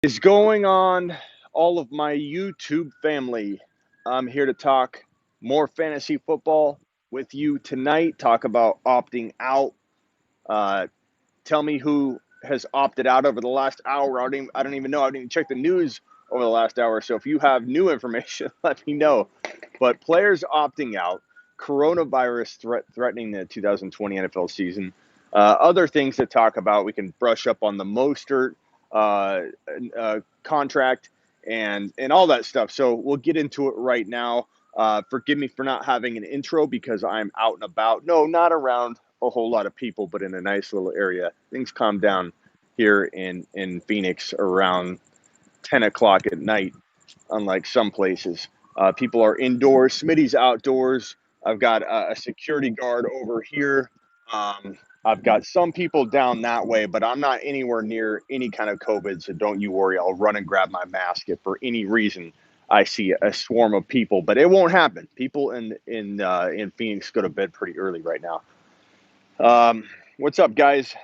Is going on, all of my YouTube family? I'm here to talk more fantasy football with you tonight. Talk about opting out. Uh, Tell me who has opted out over the last hour. I don't even know. I didn't even check the news over the last hour. So if you have new information, let me know. But players opting out, coronavirus threatening the 2020 NFL season, other things to talk about. We can brush up on the Mostert uh, contract and all that stuff. So we'll get into it right now. Forgive me for not having an intro because I'm out and about. No, not around a whole lot of people, but in a nice little area. Things calm down here in Phoenix around 10 o'clock at night, unlike some places. People are indoors. Smitty's outdoors. I've got a security guard over here. I've got some people down that way, but I'm not anywhere near any kind of COVID, so don't you worry. I'll run and grab my mask if for any reason I see a swarm of people, but it won't happen. People in Phoenix go to bed pretty early right now. What's up, guys?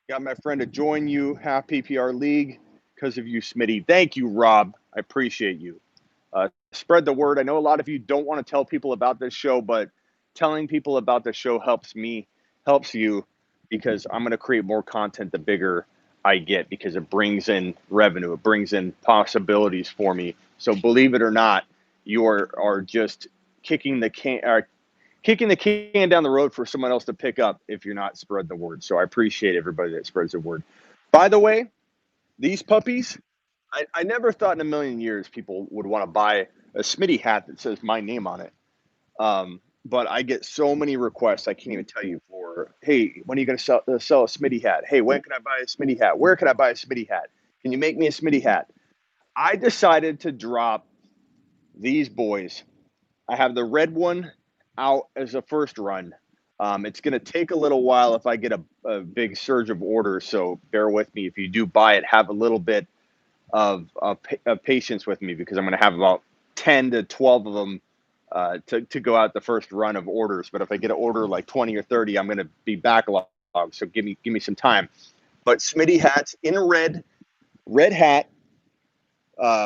Got my friend to join you, half PPR league, because of you, Smitty. Thank you, Rob. I appreciate you. Spread the word. I know a lot of you don't want to tell people about this show, but telling people about the show helps me, helps you, because I'm going to create more content the bigger I get, because it brings in revenue, it brings in possibilities for me. So believe it or not, you are just kicking the can, kicking the can down the road for someone else to pick up if you're not spreading the word. So I appreciate everybody that spreads the word. By the way, these puppies, I never thought in a million years people would want to buy a Smitty hat that says my name on it. But I get so many requests, I can't even tell you for, hey, when are you going to sell a Smitty hat? Hey, when can I buy a Smitty hat? Where can I buy a Smitty hat? Can you make me a Smitty hat? I decided to drop these boys. I have the red one out as a first run. It's going to take a little while if I get a big surge of orders. So bear with me. If you do buy it, have a little bit of patience with me because I'm going to have about 10 to 12 of them to go out the first run of orders. But if I get an order like 20 or 30, I'm going to be backlogged. So give me some time. But Smitty hats in red hat,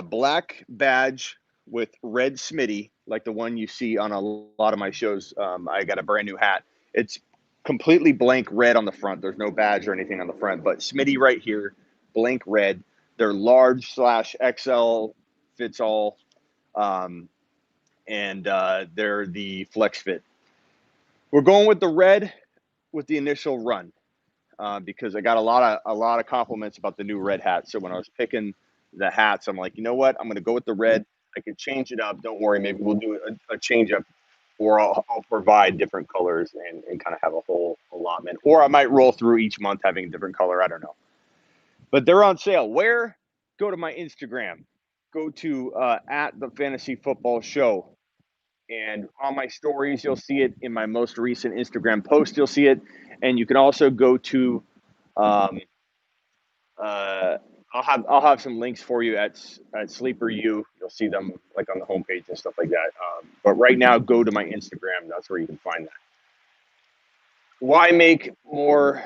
black badge with red Smitty, like the one you see on a lot of my shows. I got a brand new hat. It's completely blank red on the front. There's no badge or anything on the front, but Smitty right here, blank red. They're large slash XL fits all, um, and they're the flex fit. We're going with the red with the initial run because I got a lot of compliments about the new red hat. So when I was picking the hats, I'm like, you know what? I'm going to go with the red. I can change it up. Don't worry. Maybe we'll do a change up, or I'll provide different colors and kind of have a whole allotment. Or I might roll through each month having a different color. I don't know. But they're on sale. Where? Go to my Instagram. Go to at the Fantasy Football Show. And on my stories, you'll see it. In my most recent Instagram post, you'll see it. And you can also go to um, uh, I'll have some links for you at Sleeper U. You'll see them like on the homepage and stuff like that. But right now, go to my Instagram. That's where you can find that. Why make more?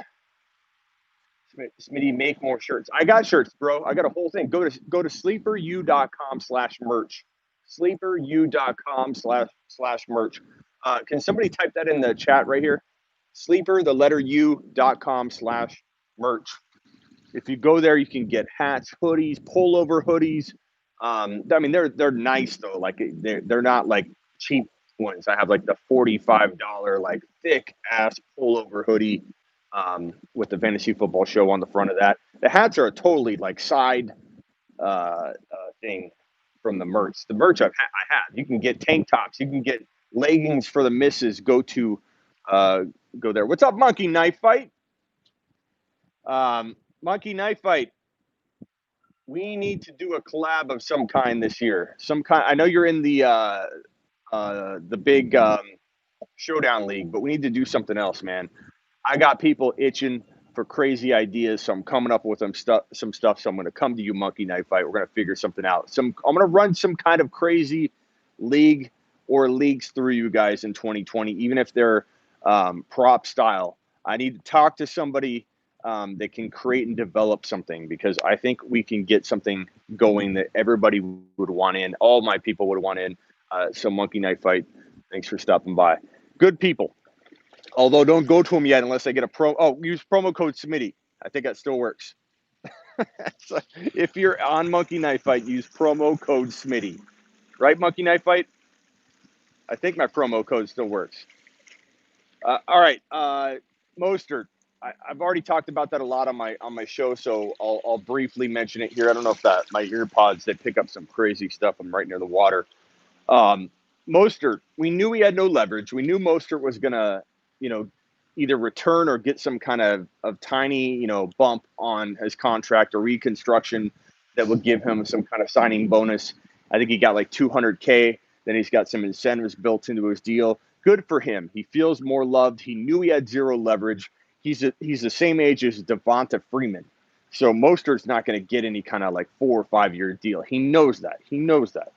Smitty, make more shirts. I got shirts, bro. I got a whole thing. Go to sleeperu.com/merch. Sleeperu.com/slash merch. Can somebody type that in the chat right here? Sleeper, the letter U.com/merch. If you go there, you can get hats, hoodies, pullover hoodies. I mean, they're nice though. Like they're not like cheap ones. I have like the $45 like thick ass pullover hoodie with the fantasy football show on the front of that. The hats are a totally like side thing from the merch. The merch I have. You can get tank tops. You can get leggings for the misses. Uh, go there. What's up, Monkey Knife Fight? Monkey Knife Fight. We need to do a collab of some kind this year. Some kind. I know you're in the big showdown league, but we need to do something else, man. I got people itching for crazy ideas, so I'm coming up with some stuff. So I'm going to come to you, Monkey Knife Fight. We're going to figure something out. I'm going to run some kind of crazy league or leagues through you guys in 2020, even if they're prop style. I need to talk to somebody that can create and develop something, because I think we can get something going that everybody would want in. All my people would want in. So Monkey Knife Fight, thanks for stopping by. Good people. Although don't go to them yet unless I get a pro. Oh, use promo code Smitty. I think that still works. So if you're on Monkey Knife Fight, use promo code Smitty. Right, Monkey Knife Fight? I think my promo code still works. All right, Mostert. I've already talked about that a lot on my show, so I'll briefly mention it here. I don't know if that my ear pods, they pick up some crazy stuff. I'm right near the water. Mostert, we knew he had no leverage. We knew Mostert was gonna, either return or get some kind of tiny, bump on his contract or reconstruction that would give him some kind of signing bonus. I think he got like 200K. Then he's got some incentives built into his deal. Good for him. He feels more loved. He knew he had zero leverage. He's the same age as Devonta Freeman. So Mostert's not going to get any kind of like 4 or 5 year deal. He knows that. He knows that.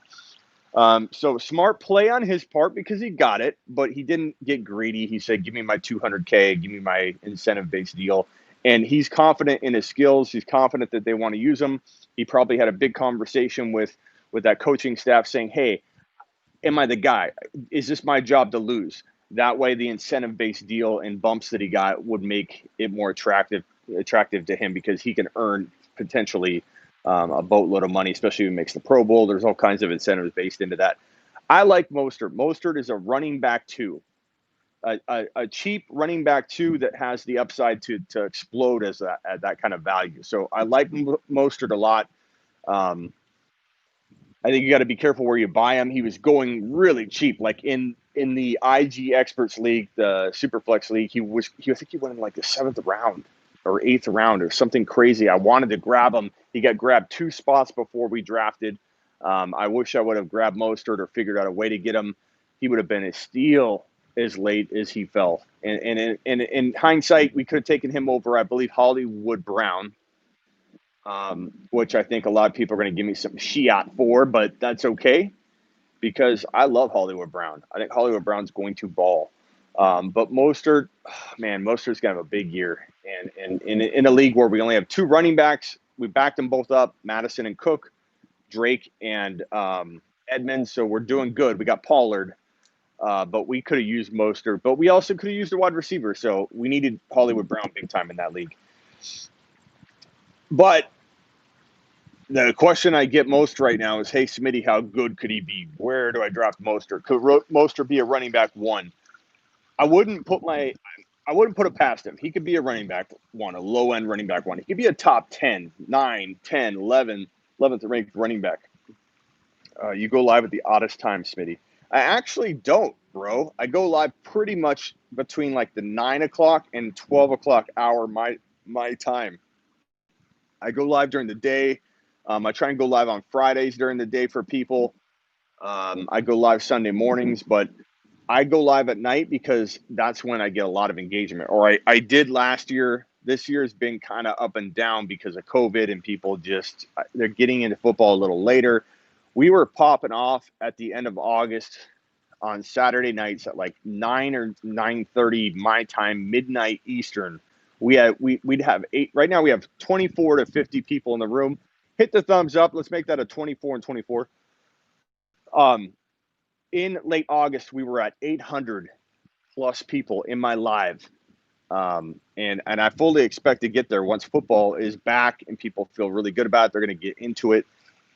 So smart play on his part because he got it, but he didn't get greedy. He said, give me my 200K, give me my incentive-based deal. And he's confident in his skills. He's confident that they want to use him. He probably had a big conversation with that coaching staff saying, hey, am I the guy? Is this my job to lose? That way the incentive-based deal and bumps that he got would make it more attractive to him, because he can earn potentially a boatload of money, especially if he makes the Pro Bowl. There's all kinds of incentives based into that. I like Mostert. Mostert is a running back 2, a cheap running back 2 that has the upside to explode as at that kind of value. So I like Mostert a lot. I think you got to be careful where you buy him. He was going really cheap, like in the IG Experts League, the Superflex League. I think he went in like the 7th round or 8th round or something crazy. I wanted to grab him. He got grabbed 2 spots before we drafted. I wish I would have grabbed Mostert or figured out a way to get him. He would have been a steal as late as he fell. And in hindsight, we could have taken him over, I believe, Hollywood Brown. Which I think a lot of people are going to give me some shit for, but that's okay because I love Hollywood Brown. I think Hollywood Brown's going to ball. But Mostert, Mostert's going to have a big year. And in a league where we only have 2 running backs, we backed them both up, Madison and Cook, Drake and Edmonds. So we're doing good. We got Pollard, but we could have used Mostert. But we also could have used a wide receiver. So we needed Hollywood Brown big time in that league. But the question I get most right now is, hey, Smitty, how good could he be? Where do I draft Mostert? Could Mostert be a running back 1? I wouldn't put it past him. He could be a running back 1, a low-end running back 1. He could be a top 10, 9, 10, 11, 11th ranked running back. You go live at the oddest time, Smitty. I actually don't, bro. I go live pretty much between like the 9 o'clock and 12 o'clock hour my time. I go live during the day. I try and go live on Fridays during the day for people. I go live Sunday mornings, but I go live at night because that's when I get a lot of engagement. Or I did last year. This year has been kind of up and down because of COVID and people they're getting into football a little later. We were popping off at the end of August on Saturday nights at like 9 or 9:30 my time, midnight Eastern. We'd have 8. Right now we have 24 to 50 people in the room. Hit the thumbs up. Let's make that a 24 and 24. In late August, we were at 800 plus people in my live. And I fully expect to get there once football is back and people feel really good about it. They're going to get into it.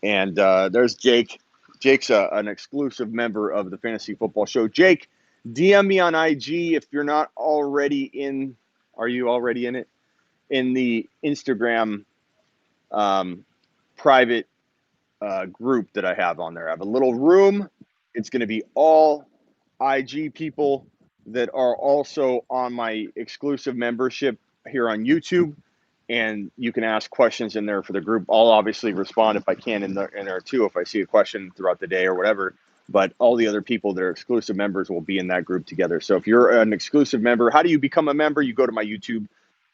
And there's Jake. Jake's an exclusive member of the Fantasy Football Show. Jake, DM me on IG if you're not already in. Are you already in it? In the Instagram private group that I have on there. I have a little room. It's going to be all IG people that are also on my exclusive membership here on YouTube. And you can ask questions in there for the group. I'll obviously respond if I can in there too, if I see a question throughout the day or whatever. But all the other people that are exclusive members will be in that group together. So if you're an exclusive member, how do you become a member? You go to my YouTube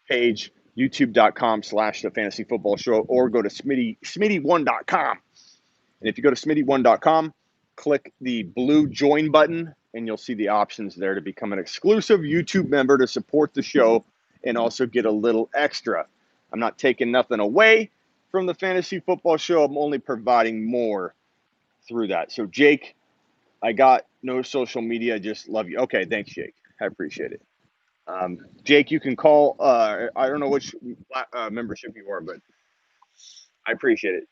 page, youtube.com/the Fantasy Football Show, or go to Smitty1.com. And if you go to Smitty1.com, click the blue join button, and you'll see the options there to become an exclusive YouTube member to support the show and also get a little extra. I'm not taking nothing away from the fantasy football show. I'm only providing more through that. So, Jake, I got no social media. Just love you. Okay, thanks, Jake. I appreciate it. Jake, you can call. I don't know which membership you are, but I appreciate it.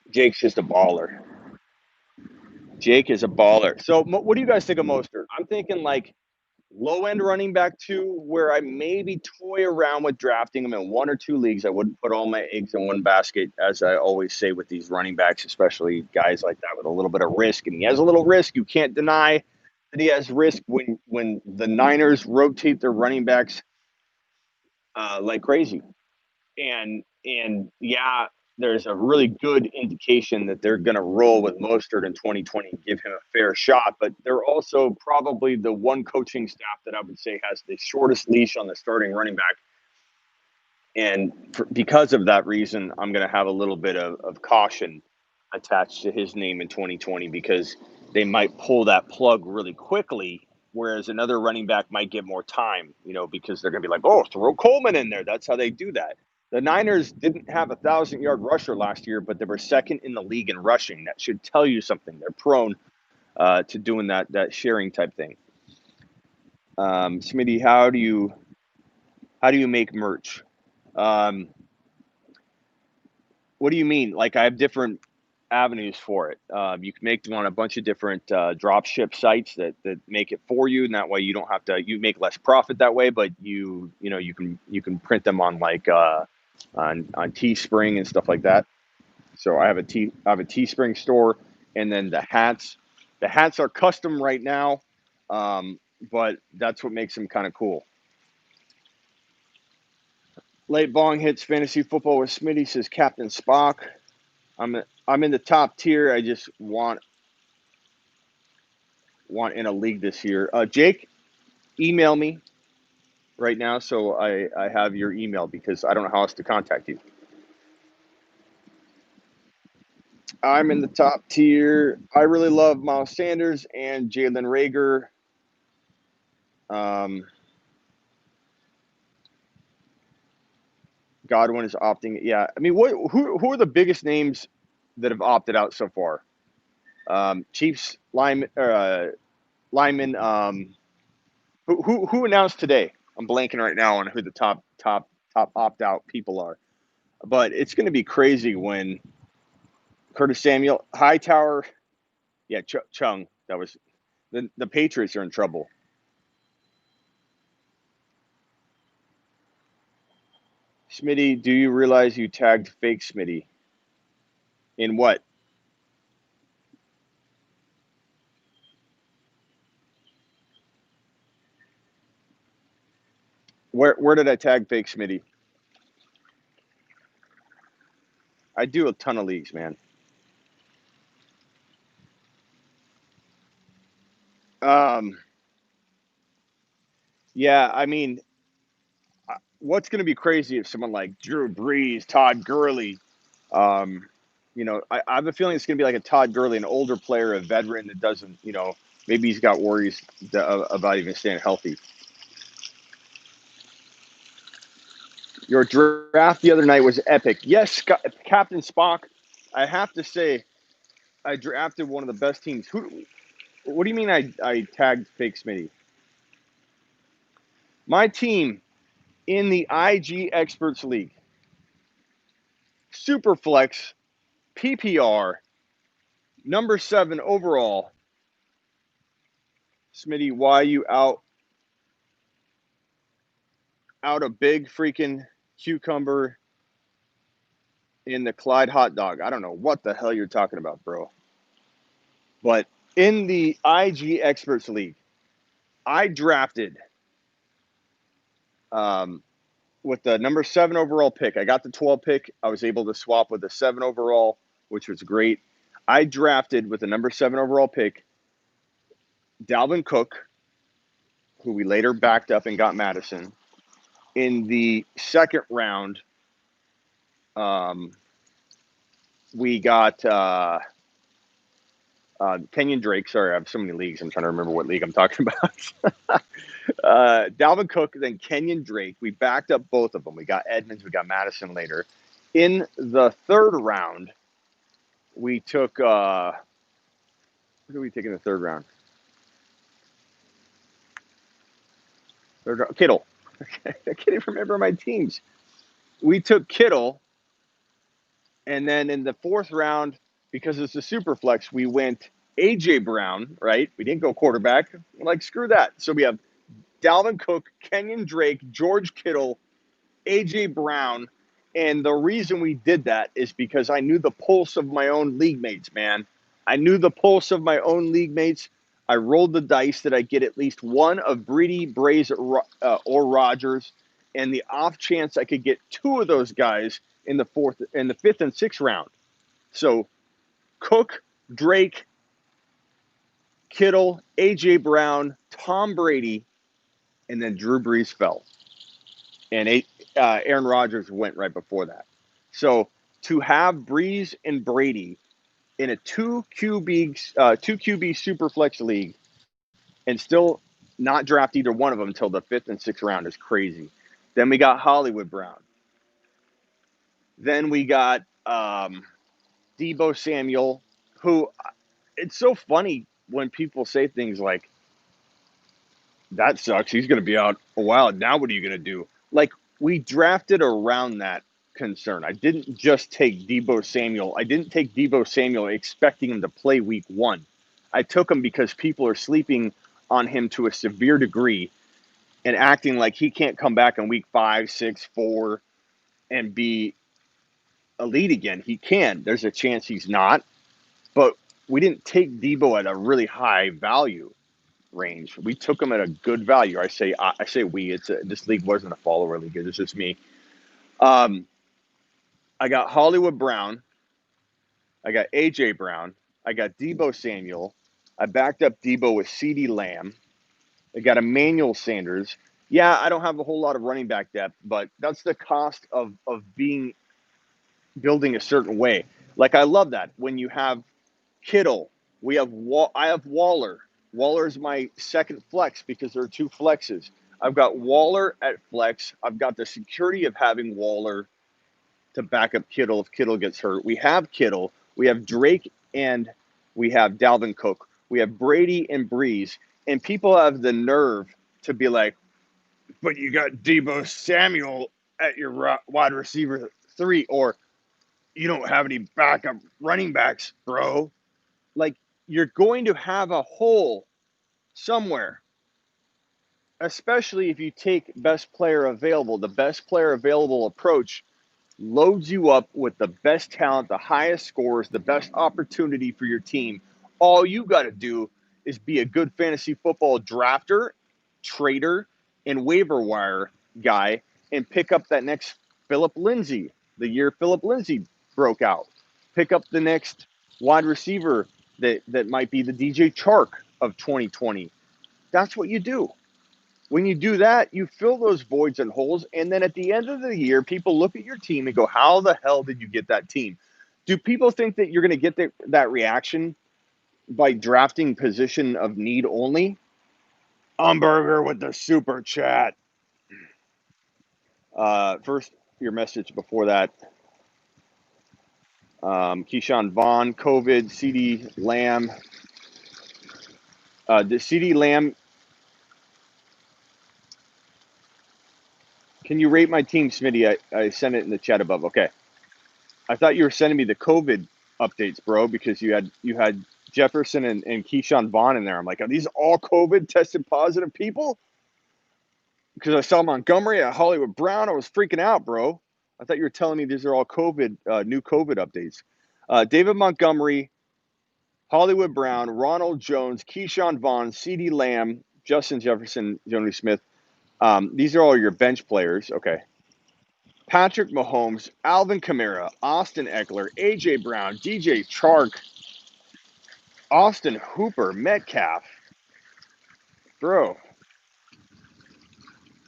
Jake's just a baller. Jake is a baller. So, what do you guys think of Mostert? I'm thinking like low end running back two, where I maybe toy around with drafting him in one or two leagues. I wouldn't put all my eggs in one basket, as I always say with these running backs, especially guys like that with a little bit of risk. And he has a little risk. You can't deny that he has risk when the Niners rotate their running backs like crazy. And yeah, there's a really good indication that they're going to roll with Mostert in 2020 and give him a fair shot. But they're also probably the one coaching staff that I would say has the shortest leash on the starting running back. And because of that reason, I'm going to have a little bit of caution attached to his name in 2020 because they might pull that plug really quickly, whereas another running back might get more time, because they're going to be like, oh, throw Coleman in there. That's how they do that. The Niners didn't have 1,000-yard rusher last year, but they were second in the league in rushing. That should tell you something. They're prone to doing that sharing type thing. Smitty, how do you make merch? What do you mean? Like, I have different avenues for it. You can make them on a bunch of different drop ship sites that make it for you, and that way you don't have to. You make less profit that way, but you can print them on like on Teespring and stuff like that. So I have a Teespring store, and then the hats. The hats are custom right now, but that's what makes them kind of cool. Late Bong hits fantasy football with Smitty, says Captain Spock. I'm in the top tier. I just want in a league this year. Jake, email me right now so I have your email because I don't know how else to contact you. I'm in the top tier. I really love Miles Sanders and Jalen Rager. Godwin is opting. Yeah, I mean, who are the biggest names that have opted out so far? Chiefs lineman. Who announced today? I'm blanking right now on who the top opt out people are, but it's going to be crazy when Curtis Samuel, Hightower, yeah, Chung. That was the Patriots are in trouble. Smitty, do you realize you tagged fake Smitty? In what? Where did I tag fake Smitty? I do a ton of leagues, man. Yeah, I mean, what's going to be crazy if someone like Drew Brees, Todd Gurley, I have a feeling it's going to be like a Todd Gurley, an older player, a veteran that doesn't, maybe he's got worries about even staying healthy. Your draft the other night was epic. Yes, Captain Spock. I have to say, I drafted one of the best teams. What do you mean I tagged fake Smitty? My team in the IG Experts League, Superflex, PPR, number 7 overall. Smitty, why you out a big freaking cucumber in the Clyde hot dog? I don't know what the hell you're talking about, bro. But in the IG Experts League, I drafted with the number 7 overall pick. I got the 12 pick. I was able to swap with the 7 overall, which was great. I drafted with the number 7 overall pick Dalvin Cook, who we later backed up and got Madison. In the second round, we got Kenyon Drake. Sorry, I have so many leagues. I'm trying to remember what league I'm talking about. Dalvin Cook, then Kenyon Drake. We backed up both of them. We got Edmonds, we got Madison later. In the third round, we took who did we take in the third round? Kittle. I can't even remember my teams. We took Kittle, and then in the fourth round, because it's a super flex, we went AJ Brown, right? We didn't go quarterback. Like, screw that. So we have Dalvin Cook, Kenyon Drake, George Kittle, AJ Brown. And the reason we did that is because I knew the pulse of my own league mates, man. I knew the pulse of my own league mates. I rolled the dice that I get at least one of Breedy, Braze, or Rogers, and the off chance I could get two of those guys in the fifth and sixth round. So Cook, Drake, Kittle, AJ Brown, Tom Brady, and then Drew Brees fell. And Aaron Rodgers went right before that. So to have Brees and Brady in a two QB superflex league and still not draft either one of them until the fifth and sixth round is crazy. Then we got Hollywood Brown. Then we got Deebo Samuel, who it's so funny when people say things like, that sucks. He's going to be out a while. Now what are you going to do? Like, we drafted around that concern. I didn't just take Deebo Samuel. I didn't take Deebo Samuel expecting him to play week one. I took him because people are sleeping on him to a severe degree and acting like he can't come back in week 5, 6, 4 and be elite again. He can. There's a chance he's not. But we didn't take Deebo at a really high value range. We took him at a good value. I say we. This league wasn't a follower league. It's just me. I got Hollywood Brown. I got AJ Brown. I got Deebo Samuel. I backed up Deebo with CeeDee Lamb. I got Emmanuel Sanders. Yeah, I don't have a whole lot of running back depth, but that's the cost of building a certain way. Like, I love that when you have Kittle. I have Waller. Waller's my second flex because there are two flexes. I've got Waller at flex. I've got the security of having Waller to back up Kittle if Kittle gets hurt. We have Kittle. We have Drake and we have Dalvin Cook. We have Brady and Breeze. And people have the nerve to be like, but you got Deebo Samuel at your wide receiver 3, or you don't have any backup running backs, bro. Like, you're going to have a hole somewhere, especially if you take best player available. The best player available approach loads you up with the best talent, the highest scores, the best opportunity for your team. All you got to do is be a good fantasy football drafter, trader, and waiver wire guy and pick up that next Philip Lindsay, the year Philip Lindsay broke out. Pick up the next wide receiver that might be the DJ Chark of 2020. That's what you do. When you do that, you fill those voids and holes, and then at the end of the year, people look at your team and go, how the hell did you get that team? Do people think that you're going to get that reaction by drafting position of need only? Umberger with the super chat. First, your message before that. Keyshawn Vaughn, COVID, CeeDee Lamb. The CeeDee Lamb. Can you rate my team, Smitty? I sent it in the chat above. Okay. I thought you were sending me the COVID updates, bro, because you had Jefferson and Keyshawn Vaughn in there. I'm like, are these all COVID tested positive people? Because I saw Montgomery at Hollywood Brown. I was freaking out, bro. I thought you were telling me these are all COVID, new COVID updates. David Montgomery, Hollywood Brown, Ronald Jones, Keyshawn Vaughn, CeeDee Lamb, Justin Jefferson, Jonny Smith. These are all your bench players. Okay. Patrick Mahomes, Alvin Kamara, Austin Eckler, A.J. Brown, DJ Chark, Austin Hooper, Metcalf, bro,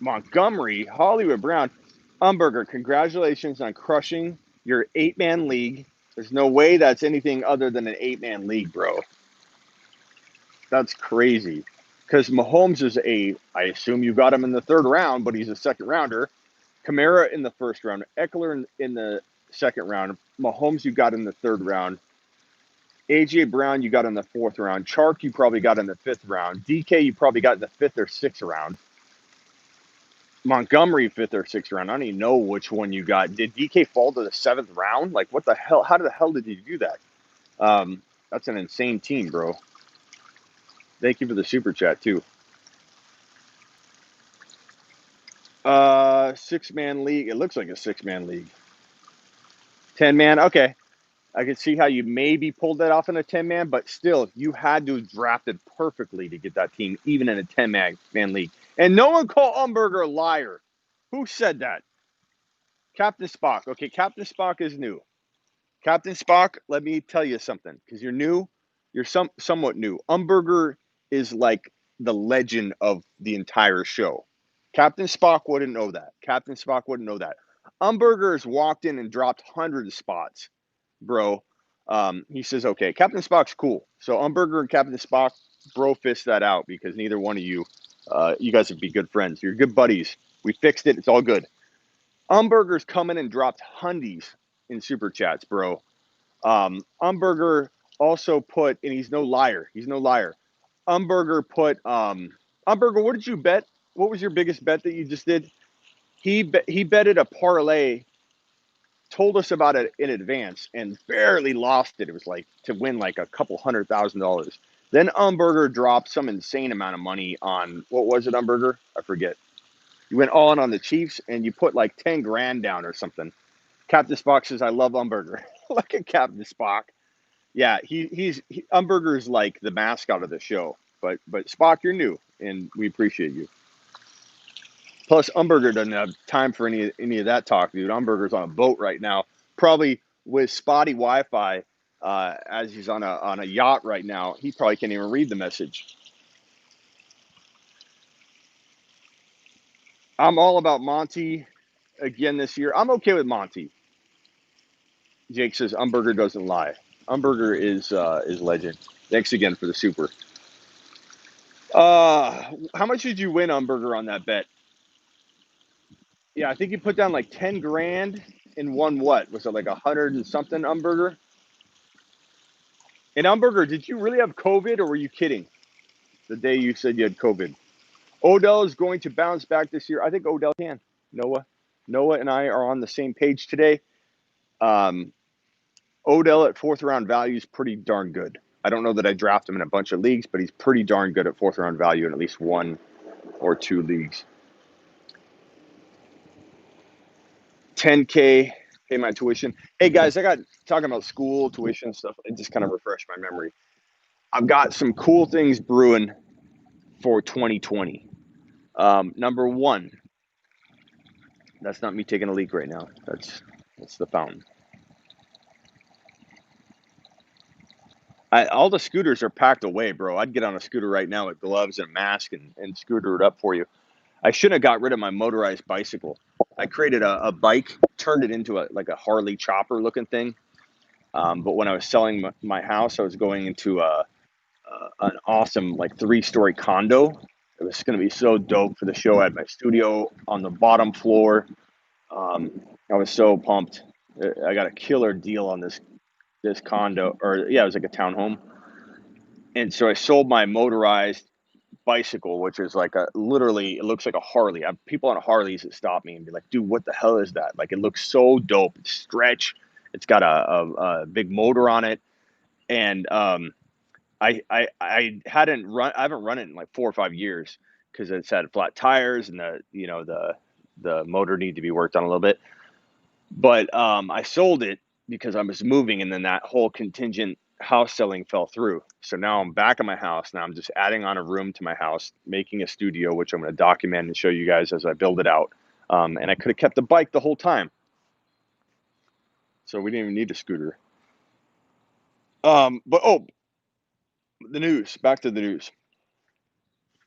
Montgomery, Hollywood Brown, Umberger. Congratulations on crushing your 8-man league. There's no way that's anything other than an 8-man league, bro. That's crazy. Because Mahomes is I assume you got him in the third round, but he's a second rounder. Kamara in the first round. Eckler in the second round. Mahomes you got in the third round. A.J. Brown you got in the fourth round. Chark you probably got in the fifth round. DK you probably got in the fifth or sixth round. Montgomery fifth or sixth round. I don't even know which one you got. Did DK fall to the seventh round? Like what the hell? How the hell did you do that? That's an insane team, bro. Thank you for the super chat too. 6-man league. It looks like a 6-man league. 10-man. Okay. I can see how you maybe pulled that off in a 10-man, but still, you had to have drafted perfectly to get that team, even in a 10-man league. And no one called Umberger a liar. Who said that? Captain Spock. Okay, Captain Spock is new. Captain Spock, let me tell you something, because you're new. You're somewhat new. Umberger is like the legend of the entire show. Captain Spock wouldn't know that. Captain Spock wouldn't know that. Umberger has walked in and dropped hundreds of spots, bro. He says, okay, Captain Spock's cool. So Umberger and Captain Spock bro fist that out because neither one of you, you guys would be good friends. You're good buddies. We fixed it. It's all good. Umberger's come in and dropped hundies in super chats, bro. Umberger also put, and he's no liar. He's no liar. Umberger put, Umberger, what did you bet? What was your biggest bet that you just did? He betted a parlay, told us about it in advance, and barely lost it. It was like to win like a couple $100,000. Then Umberger dropped some insane amount of money on, what was it, Umberger? I forget. You went all in on the Chiefs, and you put like 10 grand down or something. Captain Spock says, I love Umberger. Look at Captain Spock. Yeah, Umberger's like the mascot of the show. But Spock, you're new, and we appreciate you. Plus, Umberger doesn't have time for any of that talk, dude. Umberger's on a boat right now, probably with spotty Wi-Fi, as he's on a yacht right now. He probably can't even read the message. I'm all about Monty again this year. I'm okay with Monty. Jake says Umberger doesn't lie. Umberger is legend. Thanks again for the super. How much did you win, Umberger, on that bet? Yeah, I think you put down like 10 grand and won what? Was it like 100 and something, Umberger? And Umberger, did you really have COVID or were you kidding the day you said you had COVID? Odell is going to bounce back this year. I think Odell can. Noah and I are on the same page today. Odell at fourth round value is pretty darn good. I don't know that I draft him in a bunch of leagues, but he's pretty darn good at fourth round value in at least one or two leagues. 10K, pay my tuition. Hey guys, I got talking about school, tuition stuff. It just kind of refreshed my memory. I've got some cool things brewing for 2020. Number one, that's not me taking a leak right now. That's the fountain. All the scooters are packed away, bro. I'd get on a scooter right now with gloves and mask and scooter it up for you. I shouldn't have got rid of my motorized bicycle. I created a bike, turned it into a Harley chopper looking thing. But when I was selling my house, I was going into an awesome like 3-story condo. It was going to be so dope for the show. I had my studio on the bottom floor. I was so pumped. I got a killer deal on this condo, or yeah, it was like a townhome. And so I sold my motorized bicycle, which is like literally, it looks like a Harley. I have people on Harleys that stop me and be like, dude, what the hell is that? Like, it looks so dope. It's stretch. It's got a big motor on it. And I haven't run it in like 4 or 5 years because it's had flat tires and the motor need to be worked on a little bit. But I sold it because I was moving, and then that whole contingent house selling fell through. So now I'm back in my house. Now I'm just adding on a room to my house, making a studio, which I'm going to document and show you guys as I build it out. And I could have kept the bike the whole time. So we didn't even need a scooter. But the news, back to the news.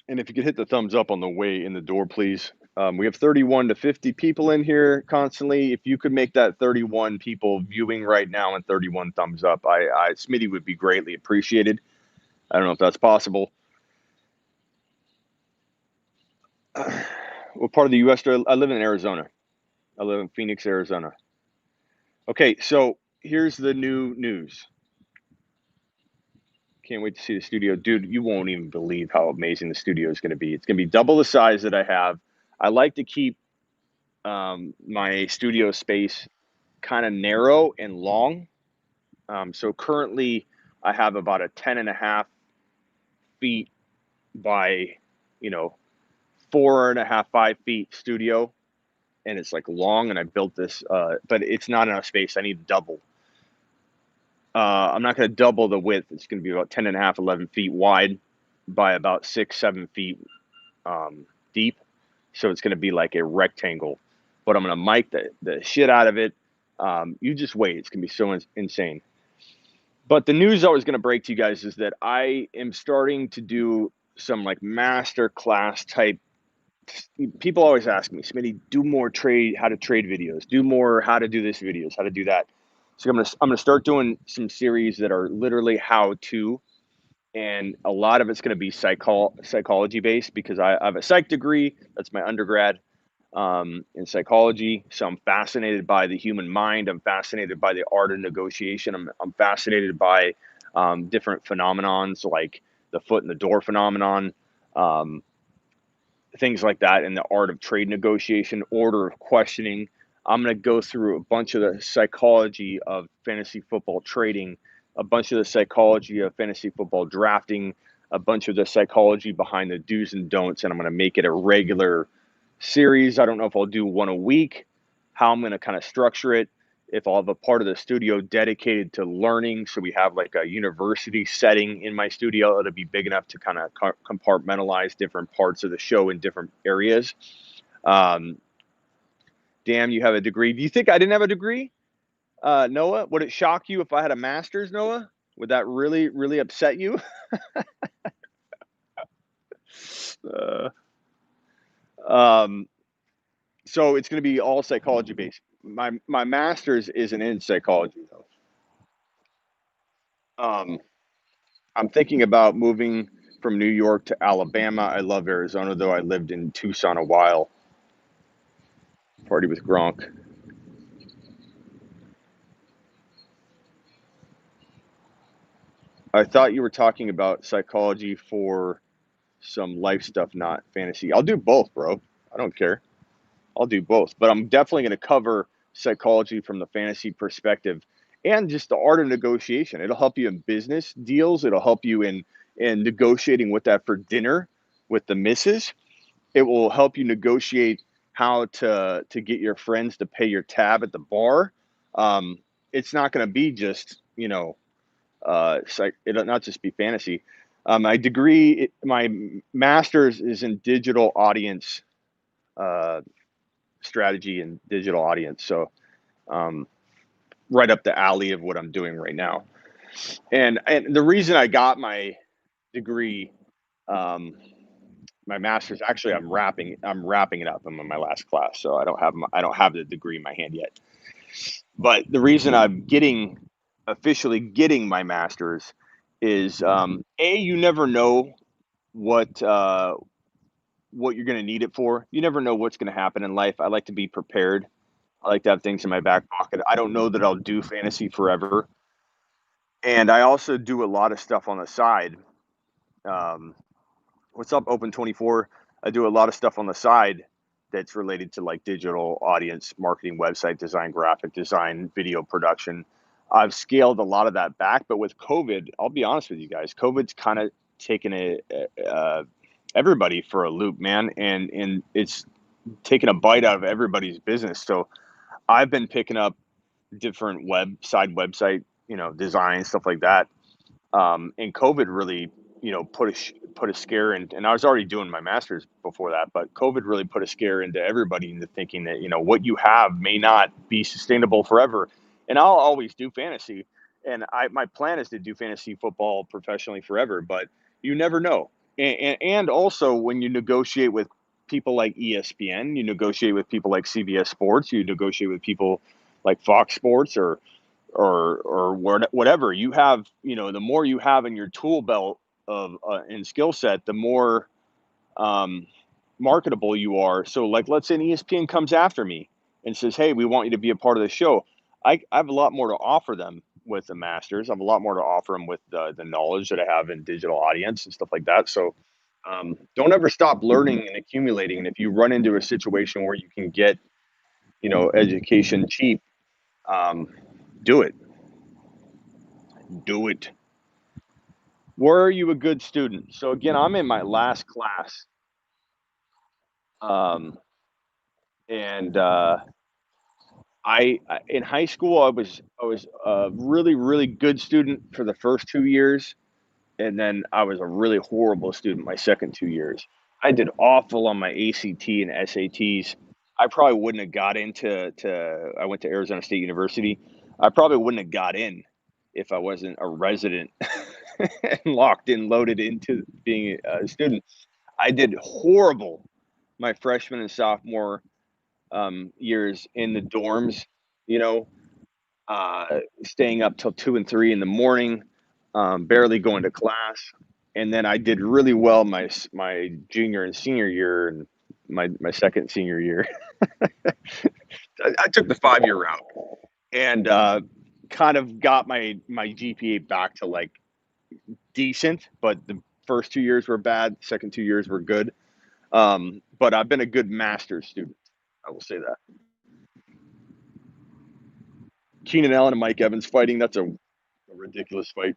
And if you could hit the thumbs up on the way in the door, please. We have 31 to 50 people in here constantly. If you could make that 31 people viewing right now and 31 thumbs up, Smitty would be greatly appreciated. I don't know if that's possible. What part of the U.S. do I live in Arizona. I live in Phoenix, Arizona. Okay, so here's the new news. Can't wait to see the studio. Dude, you won't even believe how amazing the studio is going to be. It's going to be double the size that I have. I like to keep my studio space kind of narrow and long. So currently, I have about a 10.5 feet by, you know, 4.5, 5 feet studio. And it's like long, and I built this, but it's not enough space. I need double. I'm not going to double the width. It's going to be about 10.5, 11 feet wide by about 6, 7 feet deep. So it's going to be like a rectangle, but I'm going to mic the shit out of it. You just wait. It's going to be so insane. But the news I was going to break to you guys is that I am starting to do some like master class type. People always ask me, Smitty, do more how to trade videos, do more how to do this videos, how to do that. So I'm gonna start doing some series that are literally how to, and a lot of it's gonna be psychology based because I have a psych degree. That's my undergrad in psychology. So I'm fascinated by the human mind. I'm fascinated by the art of negotiation. I'm fascinated by different phenomenons like the foot in the door phenomenon. Um, Things like that, and the art of trade negotiation, order of questioning. I'm going to go through a bunch of the psychology of fantasy football trading, a bunch of the psychology of fantasy football drafting, a bunch of the psychology behind the do's and don'ts, and I'm going to make it a regular series. I don't know if I'll do one a week, how I'm going to kind of structure it, if I'll have a part of the studio dedicated to learning. So we have like a university setting in my studio. It'll be big enough to kind of compartmentalize different parts of the show in different areas. Um, Damn, you have a degree. Do you think I didn't have a degree, Noah? Would it shock you if I had a master's, Noah? Would that really, really upset you? uh, um, so it's going to be all psychology based. My master's isn't in psychology though. Um, I'm thinking about moving from New York to Alabama. I love Arizona, though. I lived in Tucson a while. Party with Gronk. I thought you were talking about psychology for some life stuff, not fantasy. I'll do both, bro. I don't care. I'll do both. But I'm definitely going to cover psychology from the fantasy perspective and just the art of negotiation. It'll help you in business deals. It'll help you in negotiating with that for dinner with the missus. It will help you negotiate how to get your friends to pay your tab at the bar. It's not going to be just it'll not just be fantasy. My master's is in digital audience uh, strategy and digital audience. So um, right up the alley of what I'm doing right now. And the reason I got my degree, um, my master's, actually I'm wrapping it up. I'm in my last class, so I don't have the degree in my hand yet. But the reason I'm getting officially getting my master's is you never know what uh, what you're going to need it for. You never know what's going to happen in life. I like to be prepared. I like to have things in my back pocket. I don't know that I'll do fantasy forever, and I also do a lot of stuff on the side. Um, what's up, Open 24? I do a lot of stuff on the side that's related to like digital audience marketing, website design, graphic design, video production. I've scaled a lot of that back, but with COVID, I'll be honest with you guys, COVID's kind of taken everybody for a loop, man, and it's taken a bite out of everybody's business. So I've been picking up different website, design stuff like that. And COVID really, put a scare in. And I was already doing my master's before that, but COVID really put a scare into everybody into thinking that what you have may not be sustainable forever. And I'll always do fantasy, and my plan is to do fantasy football professionally forever. But you never know. And also when you negotiate with people like ESPN, you negotiate with people like CBS Sports, you negotiate with people like Fox Sports or whatever you have, the more you have in your tool belt of and skill set, the more um, marketable you are. So, like, let's say an ESPN comes after me and says, "Hey, we want you to be a part of the show." I have a lot more to offer them with the masters. I have a lot more to offer them with the knowledge that I have in digital audience and stuff like that. So, don't ever stop learning and accumulating. And if you run into a situation where you can get, education cheap, um, do it. Do it. Were you a good student? So again, I'm in my last class, um, and in high school I was a really really good student for the first 2 years, and then I was a really horrible student my second 2 years. I did awful on my ACT and SATs. I probably wouldn't have got into to. I went to Arizona State University. I probably wouldn't have got in if I wasn't a resident and locked in, loaded into being a student. I did horrible my freshman and sophomore years in the dorms, you know, staying up till 2 and 3 in the morning, barely going to class. And then I did really well my junior and senior year, and my second senior year. I took the 5 year route and kind of got my GPA back to like decent, but the first 2 years were bad. Second 2 years were good. But I've been a good master's student. I will say that. Keenan Allen and Mike Evans fighting, that's a ridiculous fight.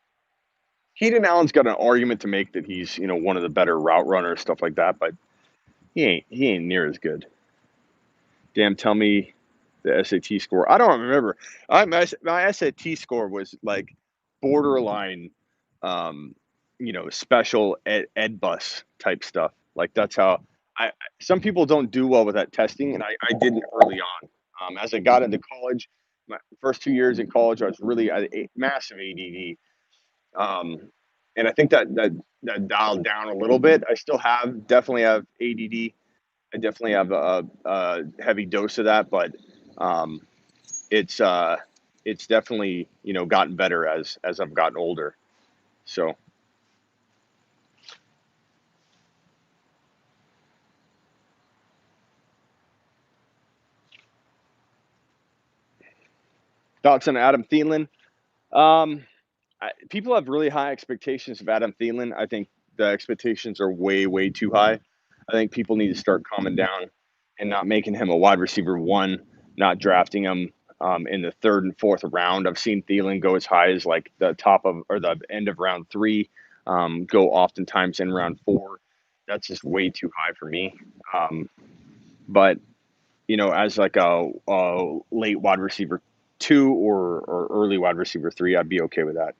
Keenan Allen's got an argument to make that he's, one of the better route runners, stuff like that, but he ain't near as good. Damn, tell me the SAT score. I don't remember. My SAT score was like borderline, um, special ed bus type stuff. Like that's how some people don't do well with that testing, and I didn't early on. As I got into college, my first 2 years in college, I was really massive ADD. And I think that dialed down a little bit. I still definitely have ADD. I definitely have a heavy dose of that, but um, it's it's definitely gotten better as I've gotten older. So thoughts on Adam Thielen? Um, People have really high expectations of Adam Thielen. I think the expectations are way way too high. I think people need to start calming down and not making him a wide receiver one, not drafting him in the third and fourth round. I've seen Thielen go as high as like the top of or the end of round three, go oftentimes in round four. That's just way too high for me. But as like a late wide receiver two or early wide receiver three, I'd be okay with that.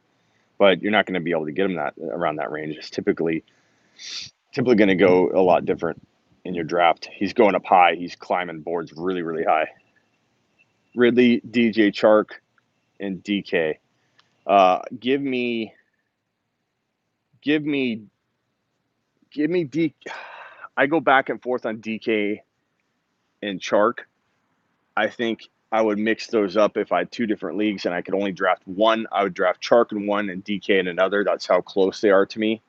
But you're not going to be able to get him that around that range. It's typically going to go a lot different in your draft. He's going up high. He's climbing boards really, really high. Ridley, DJ Chark, and DK. Give me D. I go back and forth on DK and Chark. I think I would mix those up if I had two different leagues and I could only draft one. I would draft Chark in one and DK in another. That's how close they are to me.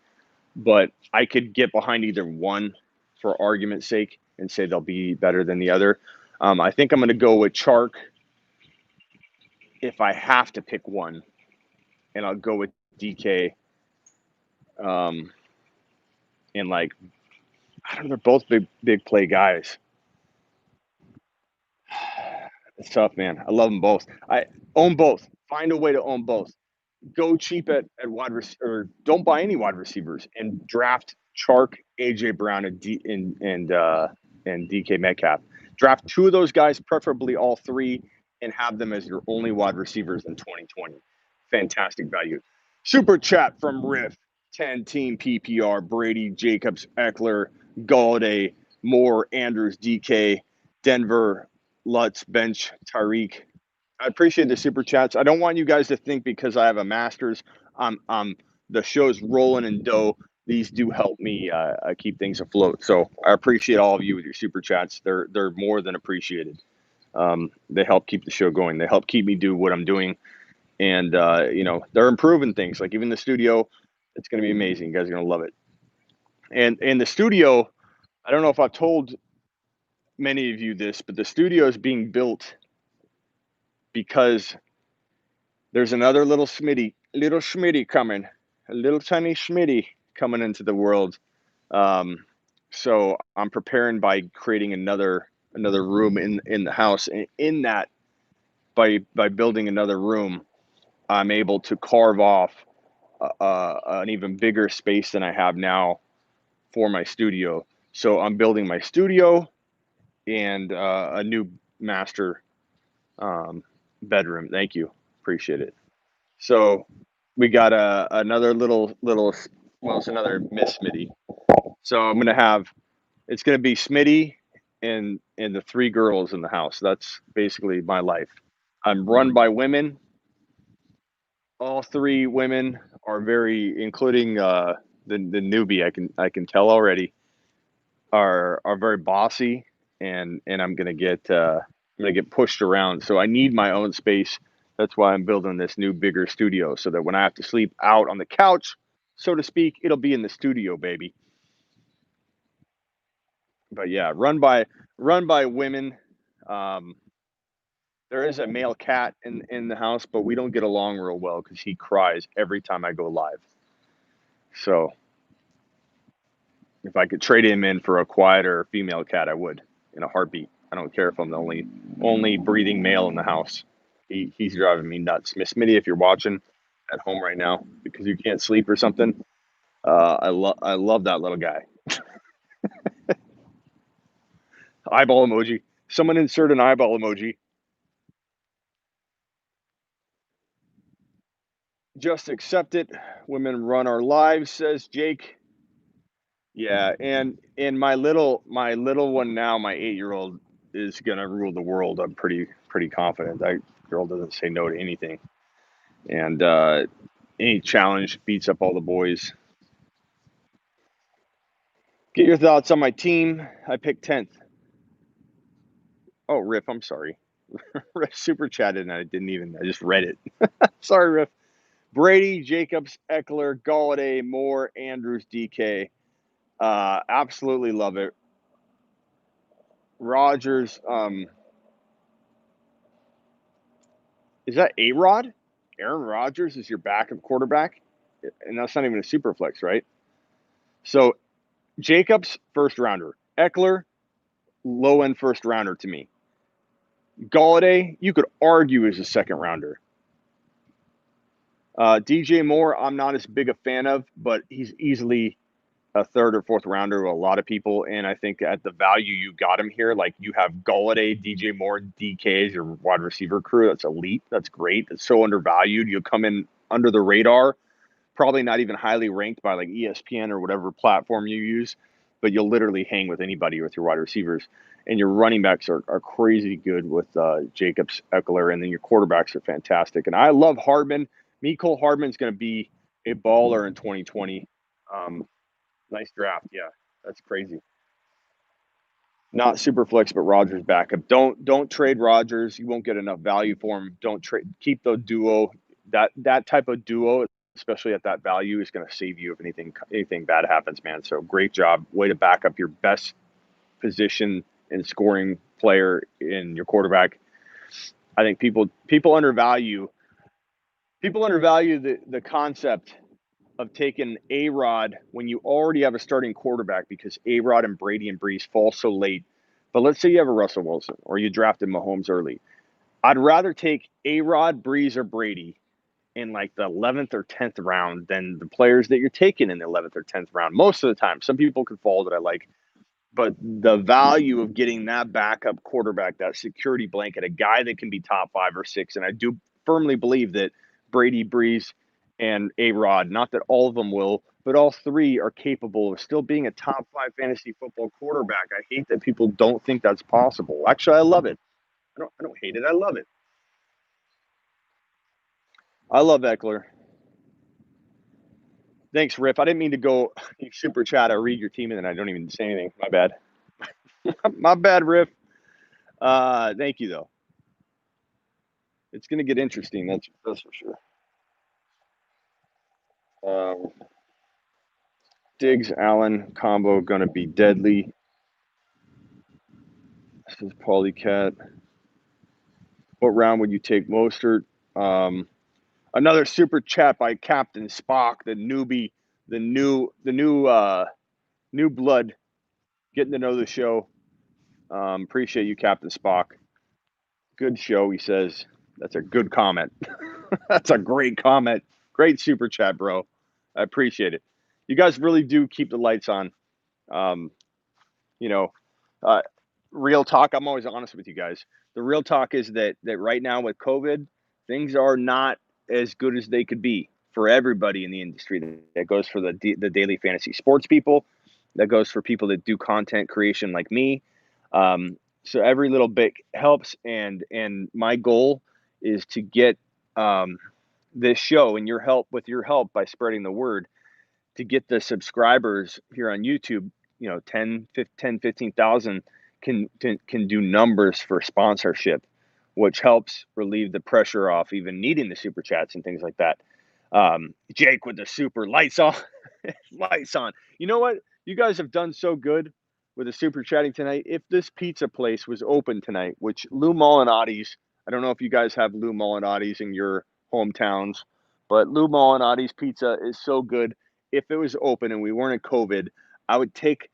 But I could get behind either one for argument's sake and say they'll be better than the other. I think I'm going to go with Chark if I have to pick one, and I'll go with DK. And like, I don't know, they're both big play guys. It's tough, man. I love them both. I own both. Find a way to own both. Go cheap at or don't buy any wide receivers and draft Chark, AJ Brown, and DK Metcalf. Draft two of those guys, preferably all three, and have them as your only wide receivers in 2020. Fantastic value. Super chat from Riff, 10 team PPR, Brady, Jacobs, Eckler, Galladay, Moore, Andrews, DK, Denver, Lutz, Bench, Tyreek. I appreciate the super chats. I don't want you guys to think because I have a master's, the show's rolling in dough. These do help me keep things afloat. So I appreciate all of you with your super chats. They're more than appreciated. They help keep the show going. They help keep me do what I'm doing, and they're improving things. Like even the studio, It's going to be amazing. You guys are going to love it. And the studio, I don't know if I've told many of you this, but the studio is being built because there's another little Smitty coming, a little tiny Smitty coming into the world. Um, so I'm preparing by creating another room in the house. And in that, by building another room, I'm able to carve off an even bigger space than I have now for my studio. So I'm building my studio and a new master um, bedroom. Thank you, appreciate it. So we got another little. Well, it's another Miss Smitty. So I'm gonna have it's gonna be Smitty and the three girls in the house. That's basically my life. I'm run by women. All three women are very, including the newbie. I can tell already are very bossy, and I'm gonna get pushed around. So I need my own space. That's why I'm building this new bigger studio so that when I have to sleep out on the couch, so to speak, it'll be in the studio, baby. But yeah, run by women. Um, there is a male cat in the house, but we don't get along real well because he cries every time I go live. So if I could trade him in for a quieter female cat, I would in a heartbeat. I don't care if I'm the only breathing male in the house. He's driving me nuts. Miss Smitty, if you're watching at home right now because you can't sleep or something, I love that little guy. Eyeball emoji. Someone insert an eyeball emoji. Just accept it. Women run our lives, says Jake. Yeah, and my little one now, my 8-year old, is gonna rule the world. I'm pretty confident. That girl doesn't say no to anything, and any challenge beats up all the boys. Get your thoughts on my team. I picked 10th. Oh, Riff, I'm sorry. Riff super chatted and I just read it. Sorry, Riff. Brady, Jacobs, Eckler, Galladay, Moore, Andrews, DK. Absolutely love it. Rogers, is that A-Rod? Aaron Rodgers is your backup quarterback? And that's not even a super flex, right? So Jacobs, first rounder. Eckler, low end first rounder to me. Galladay, you could argue is a second rounder. DJ Moore, I'm not as big a fan of, but he's easily a third or fourth rounder to a lot of people. And I think at the value you got him here, like you have Galladay, DJ Moore, DK as your wide receiver crew. That's elite. That's great. That's so undervalued. You'll come in under the radar, probably not even highly ranked by like ESPN or whatever platform you use, but you'll literally hang with anybody with your wide receivers. And your running backs are crazy good with Jacobs, Eckler, and then your quarterbacks are fantastic. And I love Hardman. Mecole Hardman's going to be a baller in 2020. Um, Nice draft. Yeah, that's crazy. Not super flex, but Rogers backup. Don't trade Rogers. You won't get enough value for him. Don't trade. Keep the duo. That type of duo, especially at that value, is going to save you if anything bad happens, man. So great job. Way to back up your best position and scoring player in your quarterback. I think people undervalue the concept of taking A-Rod when you already have a starting quarterback because A-Rod and Brady and Brees fall so late. But let's say you have a Russell Wilson or you drafted Mahomes early. I'd rather take A-Rod, Brees, or Brady in like the 11th or 10th round than the players that you're taking in the 11th or 10th round. Most of the time, some people could fall that I like, but the value of getting that backup quarterback, that security blanket, a guy that can be top 5 or 6, and I do firmly believe that Brady, Breeze, and A-Rod, not that all of them will, but all three are capable of still being a top 5 fantasy football quarterback. I hate that people don't think that's possible. Actually, I love it. I don't hate it. I love it. I love Eckler. Thanks, Riff. I didn't mean to go super chat. I read your team and then I don't even say anything. My bad. My bad, Riff. Thank you though. It's going to get interesting. That's for sure. Diggs Allen combo gonna be deadly. This is Polycat. What round would you take Mostert? Um, Another super chat by Captain Spock, the newbie, the new blood, getting to know the show. Appreciate you, Captain Spock. Good show, he says. That's a good comment. That's a great comment. Great super chat, bro. I appreciate it. You guys really do keep the lights on. Um, you know, uh, real talk. I'm always honest with you guys. The real talk is that right now with COVID, things are not as good as they could be for everybody in the industry. That goes for the daily fantasy sports people. That goes for people that do content creation like me. So every little bit helps, and my goal is to get this show and your help by spreading the word to get the subscribers here on YouTube, 15,000 can do numbers for sponsorship, which helps relieve the pressure off even needing the super chats and things like that. Jake with the super lights on, lights on. You know what? You guys have done so good with the super chatting tonight. If this pizza place was open tonight, which Lou Molinati's, I don't know if you guys have Lou Molinati's in your hometowns, but Lou Molinati's pizza is so good. If it was open and we weren't in COVID, I would take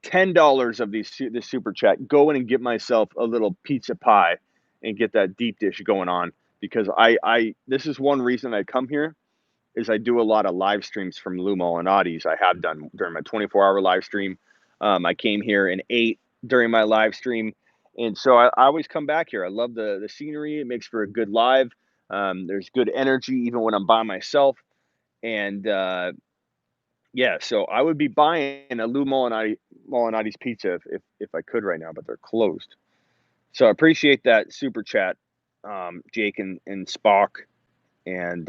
$10 of this super chat, go in and get myself a little pizza pie and get that deep dish going on, because I this is one reason I come here is I do a lot of live streams from Lou Molinati's. I have done during my 24-hour live stream. I came here and ate during my live stream, and so I always come back here. I love the scenery. It makes for a good live. There's good energy even when I'm by myself, and yeah, so I would be buying a Lou Molinati's pizza if I could right now, but they're closed. So I appreciate that super chat, Jake and Spock and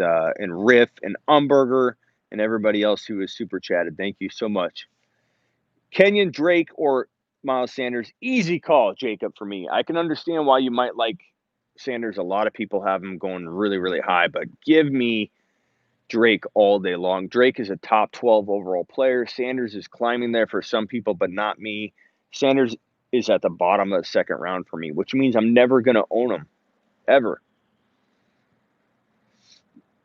Riff and Umberger and everybody else who has super chatted. Thank you so much. Kenyon Drake or Miles Sanders, easy call, Jacob, for me. I can understand why you might like Sanders. A lot of people have him going really, really high, but give me Drake all day long. Drake is a top 12 overall player. Sanders is climbing there for some people, but not me. Sanders is at the bottom of the second round for me, which means I'm never going to own him, ever.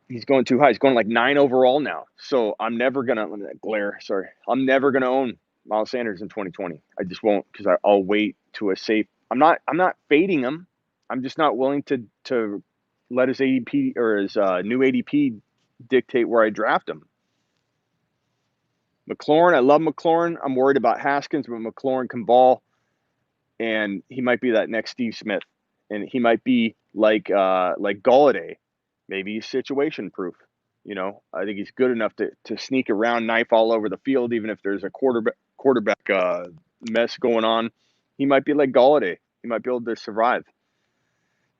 He's going too high. He's going like 9 overall now. So I'm never going to glare. Sorry. I'm never going to own Miles Sanders in 2020. I just won't, because I'll wait to a safe. I'm not fading him. I'm just not willing to let his ADP or his new ADP dictate where I draft him. McLaurin, I love McLaurin. I'm worried about Haskins, but McLaurin can ball, and he might be that next Steve Smith, and he might be like Golladay. Maybe he's situation proof. I think he's good enough to sneak around, knife all over the field, even if there's a quarterback mess going on. He might be like Golladay. He might be able to survive.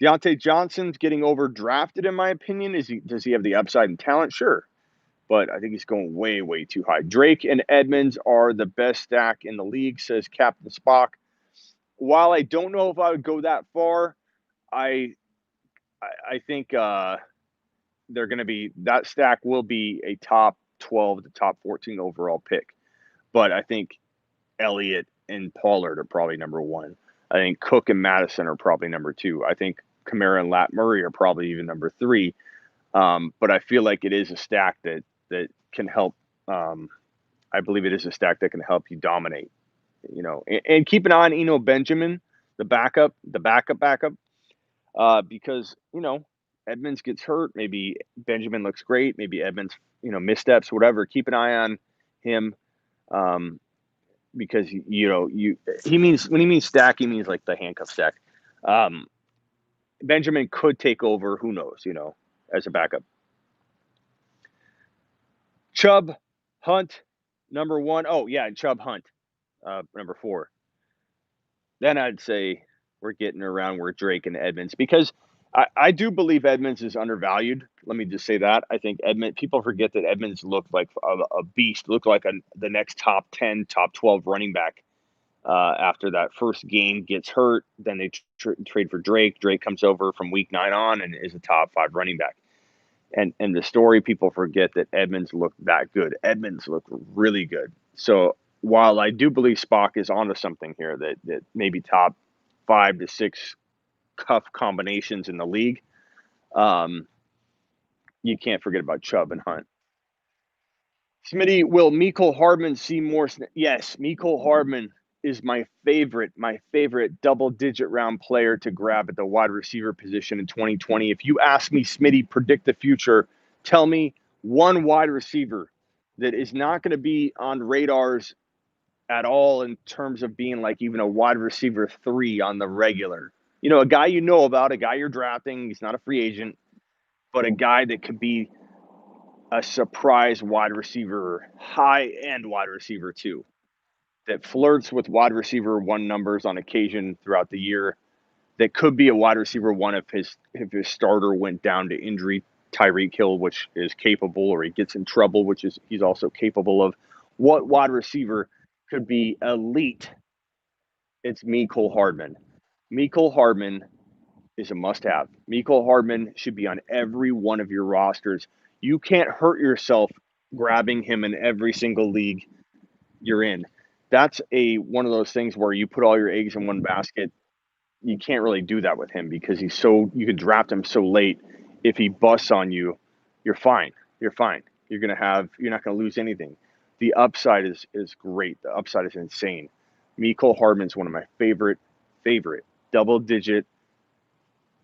Deontay Johnson's getting overdrafted, in my opinion. Does he have the upside and talent? Sure. But I think he's going way, way too high. Drake and Edmonds are the best stack in the league, says Captain Spock. While I don't know if I would go that far, I think they're going to be, that stack will be a top 12 to top 14 overall pick. But I think Elliott and Pollard are probably number one. I think Cook and Madison are probably number two. I think Kamara and Lat Murray are probably even number three. But I feel like it is a stack that can help. I believe it is a stack that can help you dominate. And keep an eye on Eno Benjamin, the backup, because Edmonds gets hurt. Maybe Benjamin looks great. Maybe Edmonds, missteps, whatever. Keep an eye on him, because he means, when he means stack, he means like the handcuff stack. Benjamin could take over. Who knows? As a backup. Chubb Hunt, number one. Oh yeah, and Chubb Hunt, number four. Then I'd say we're getting around where Drake and Edmonds, because I do believe Edmonds is undervalued. Let me just say that. I think people forget that Edmonds looked like a beast, looked like the next top 10, top 12 running back. After that first game, gets hurt, then they trade for Drake. Drake comes over from week 9 on and is a top 5 running back. And the story, people forget that Edmonds looked that good. Edmonds looked really good. So while I do believe Spock is onto something here, that maybe top 5 to 6 cuff combinations in the league, um, you can't forget about Chubb and Hunt. Smitty, will Mecole Hardman see more? Yes, Mecole Hardman is my favorite double-digit round player to grab at the wide receiver position in 2020. If you ask me, Smitty, predict the future, tell me one wide receiver that is not going to be on radars at all in terms of being like even a wide receiver 3 on the regular. You know, a guy you know about, a guy you're drafting. He's not a free agent, but a guy that could be a surprise wide receiver, high end wide receiver too, that flirts with wide receiver 1 numbers on occasion throughout the year. That could be a wide receiver 1 if his starter went down to injury. Tyreek Hill, which is capable, or he gets in trouble, which is he's also capable of. What wide receiver could be elite? It's Mecole Hardman. Mecole Hardman is a must-have. Mecole Hardman should be on every one of your rosters. You can't hurt yourself grabbing him in every single league you're in. That's one of those things where you put all your eggs in one basket. You can't really do that with him because you could draft him so late. If he busts on you, you're fine. You're fine. You're not gonna lose anything. The upside is great. The upside is insane. Mecole Hardman's one of my favorite double-digit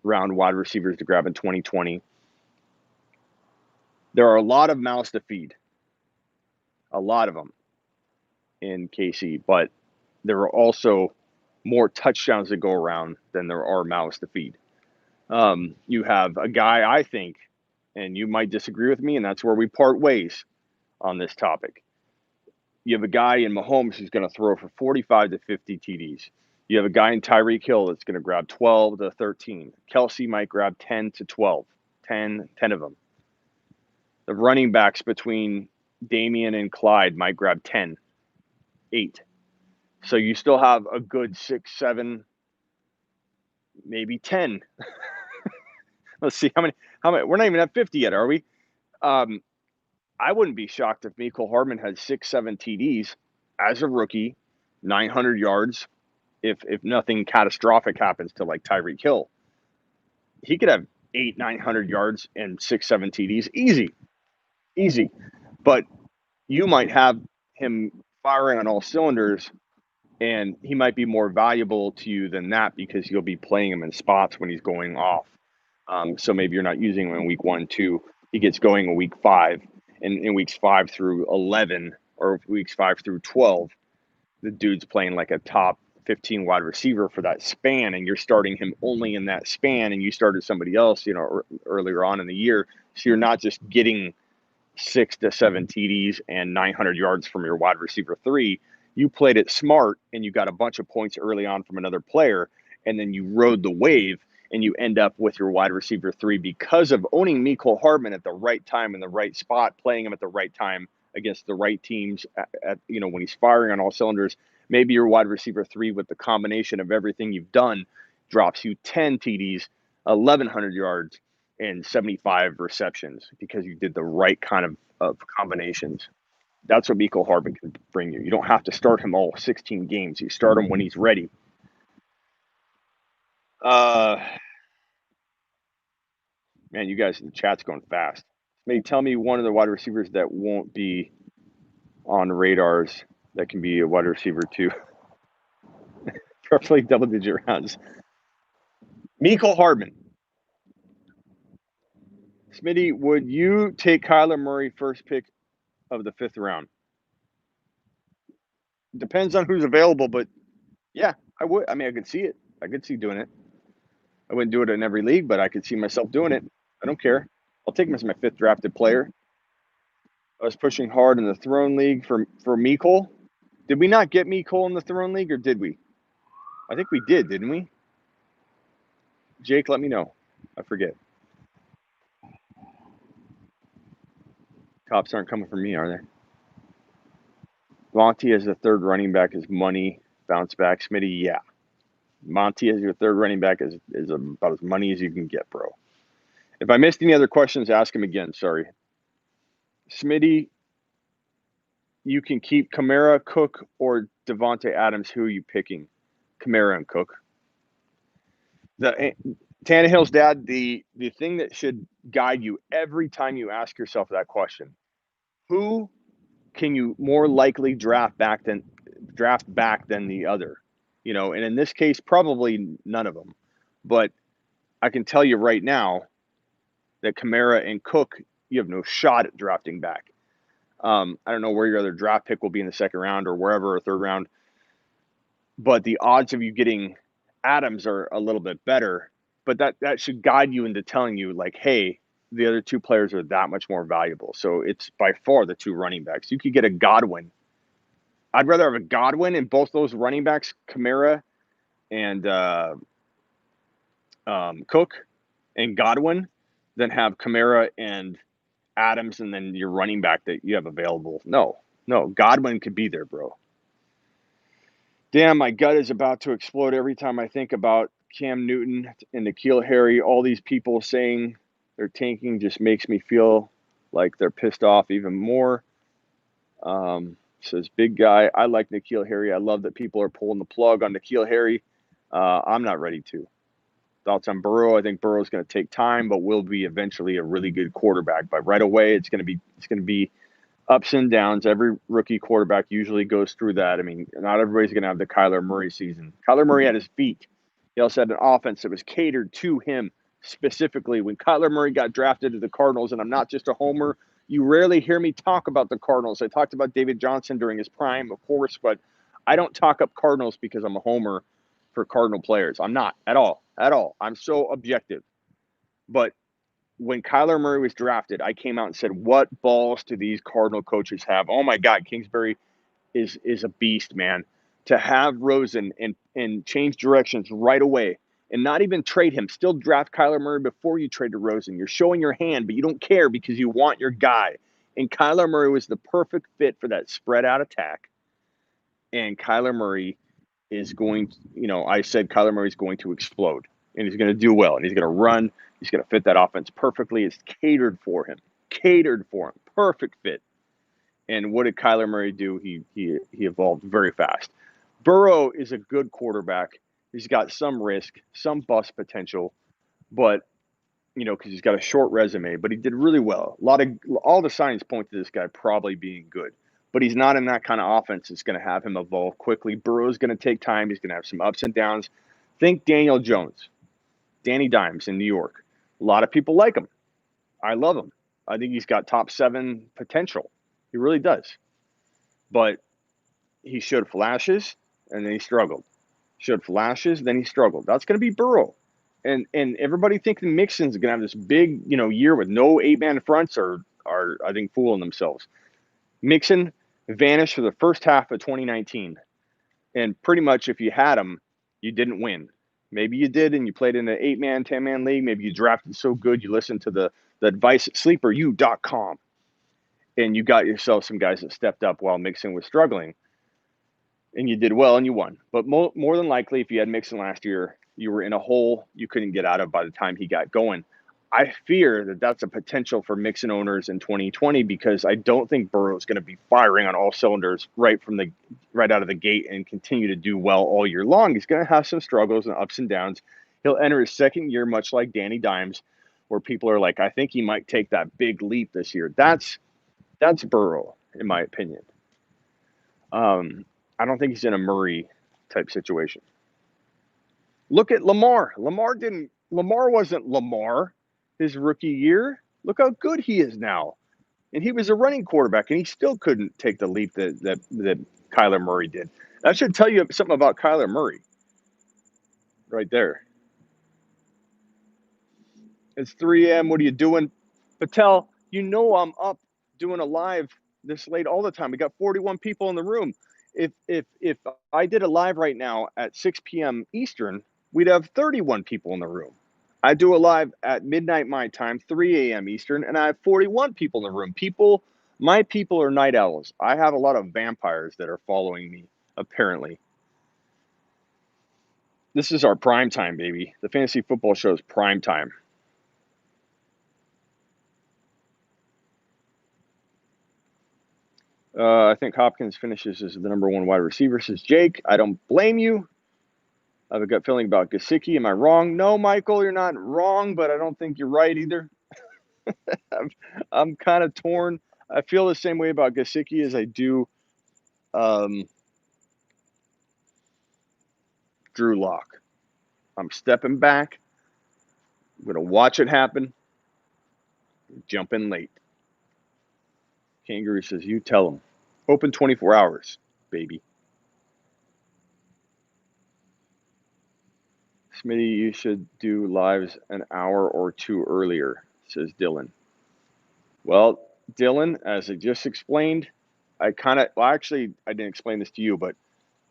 round wide receivers to grab in 2020. There are a lot of mouths to feed, a lot of them in KC, but there are also more touchdowns to go around than there are mouths to feed. You have a guy, I think, and you might disagree with me, and that's where we part ways on this topic. You have a guy in Mahomes who's going to throw for 45 to 50 TDs. You have a guy in Tyreek Hill that's going to grab 12 to 13. Kelsey might grab 10 to 12, 10 of them. The running backs between Damian and Clyde might grab 10, 8. So you still have a good 6, 7, maybe 10. Let's see how many. We're not even at 50 yet, are we? I wouldn't be shocked if Mecole Hardman had 6, 7 TDs as a rookie, 900 yards. If nothing catastrophic happens to like Tyreek Hill, he could have 8, 900 yards and 6, 7 TDs, easy. But you might have him firing on all cylinders, and he might be more valuable to you than that because you'll be playing him in spots when he's going off. So maybe you're not using him in week 1, 2. He gets going in week 5, and in weeks 5 through 11 or weeks 5 through 12, the dude's playing like a top 15 wide receiver for that span, and you're starting him only in that span, and you started somebody else, earlier on in the year. So you're not just getting 6 to 7 TDs and 900 yards from your wide receiver 3. You played it smart, and you got a bunch of points early on from another player, and then you rode the wave, and you end up with your wide receiver 3 because of owning Mecole Hardman at the right time in the right spot, playing him at the right time against the right teams when he's firing on all cylinders. Maybe your wide receiver 3 with the combination of everything you've done drops you 10 TDs, 1,100 yards, and 75 receptions because you did the right kind of combinations. That's what Mecole Hardman can bring you. You don't have to start him all 16 games. You start him when he's ready. Man, you guys, the chat's going fast. Maybe tell me one of the wide receivers that won't be on radars that can be a wide receiver 2. Preferably double-digit rounds. Mecole Hardman. Smitty, would you take Kyler Murray first pick of the 5th round? Depends on who's available, but yeah, I would. I mean, I could see it. I could see doing it. I wouldn't do it in every league, but I could see myself doing it. I don't care. I'll take him as my 5th drafted player. I was pushing hard in the Throne League for Mecole. Did we not get Mecole in the Throne League, or did we? I think we did, didn't we? Jake, let me know. I forget. Cops aren't coming for me, are they? Monty as the 3rd running back is money. Bounce back. Smitty, yeah. Monty as your 3rd running back is about as money as you can get, bro. If I missed any other questions, ask them again. Sorry. Smitty, you can keep Kamara, Cook, or Devontae Adams. Who are you picking? Kamara and Cook. Tannehill's dad, the thing that should guide you every time you ask yourself that question, who can you more likely draft back than the other? And in this case, probably none of them. But I can tell you right now that Kamara and Cook, you have no shot at drafting back. I don't know where your other draft pick will be in the second round or wherever, or third round, but the odds of you getting Adams are a little bit better. But that should guide you into telling you, like, hey, the other two players are that much more valuable. So it's by far the two running backs. You could get a Godwin. I'd rather have a Godwin in both those running backs, Kamara and Cook and Godwin, than have Kamara and Adams and then your running back that you have available. No, Godwin could be there, bro. Damn, my gut is about to explode every time I think about Cam Newton and N'Keal Harry. All these people saying they're tanking just makes me feel like they're pissed off even more. Says big guy. I like N'Keal Harry. I love that people are pulling the plug on N'Keal Harry. I'm not ready to. Thoughts on Burrow? I think Burrow's going to take time, but will be eventually a really good quarterback. But right away, it's going to be ups and downs. Every rookie quarterback usually goes through that. I mean, not everybody's going to have the Kyler Murray season. Kyler Murray had his feet. He also had an offense that was catered to him specifically. When Kyler Murray got drafted to the Cardinals, and I'm not just a homer, you rarely hear me talk about the Cardinals. I talked about David Johnson during his prime, of course, but I don't talk up Cardinals because I'm a homer for Cardinal players. I'm not at all. I'm so objective. But when Kyler Murray was drafted, I came out and said, what balls do these Cardinal coaches have? Oh, my God, Kingsbury is a beast, man. To have Rosen and change directions right away and not even trade him, still draft Kyler Murray before you trade to Rosen. You're showing your hand, but you don't care because you want your guy. And Kyler Murray was the perfect fit for that spread out attack. And Kyler Murray is going, I said Kyler Murray is going to explode and he's going to do well and he's going to run. He's going to fit that offense perfectly. It's catered for him. Perfect fit. And what did Kyler Murray do? He evolved very fast. Burrow is a good quarterback. He's got some risk, some bust potential, but because he's got a short resume, but he did really well. All the signs point to this guy probably being good, but he's not in that kind of offense that's going to have him evolve quickly. Burrow's going to take time. He's going to have some ups and downs. Think Daniel Jones, Danny Dimes in New York. A lot of people like him. I love him. I think he's got top 7 potential. He really does. But he showed flashes, and then he struggled. Showed flashes, then he struggled. That's going to be Burrow. And everybody thinking Mixon's going to have this big, year with no 8-man fronts are I think, fooling themselves. Mixon vanished for the first half of 2019. And pretty much if you had him, you didn't win. Maybe you did, and you played in an 8-man, 10-man league. Maybe you drafted so good you listened to the advice at sleeperu.com. And you got yourself some guys that stepped up while Mixon was struggling. And you did well and you won. But more than likely, if you had Mixon last year, you were in a hole you couldn't get out of by the time he got going. I fear that that's a potential for Mixon owners in 2020 because I don't think Burrow is going to be firing on all cylinders right out of the gate and continue to do well all year long. He's going to have some struggles and ups and downs. He'll enter his second year much like Danny Dimes, where people are like, I think he might take that big leap this year. That's Burrow, in my opinion. I don't think he's in a Murray type situation. Look at Lamar. Lamar wasn't Lamar his rookie year. Look how good he is now. And he was a running quarterback, and he still couldn't take the leap that Kyler Murray did. That should tell you something about Kyler Murray right there. It's 3 a.m. What are you doing? Patel, I'm up doing a live this late all the time. We got 41 people in the room. If I did a live right now at 6 p.m. Eastern, we'd have 31 people in the room. I do a live at midnight my time, 3 a.m. Eastern, and I have 41 people in the room. My people are night owls. I have a lot of vampires that are following me, apparently. This is our prime time, baby. The fantasy football show is prime time. I think Hopkins finishes as the number 1 wide receiver, says Jake. I don't blame you. I have a gut feeling about Gesicki. Am I wrong? No, Michael, you're not wrong, but I don't think you're right either. I'm kind of torn. I feel the same way about Gesicki as I do Drew Lock. I'm stepping back. I'm going to watch it happen. Jump in late. Kangaroo says, you tell him. Open 24 hours, baby. Smitty, you should do lives an hour or 2 earlier, says Dylan. Well, Dylan, as I just explained, I didn't explain this to you, but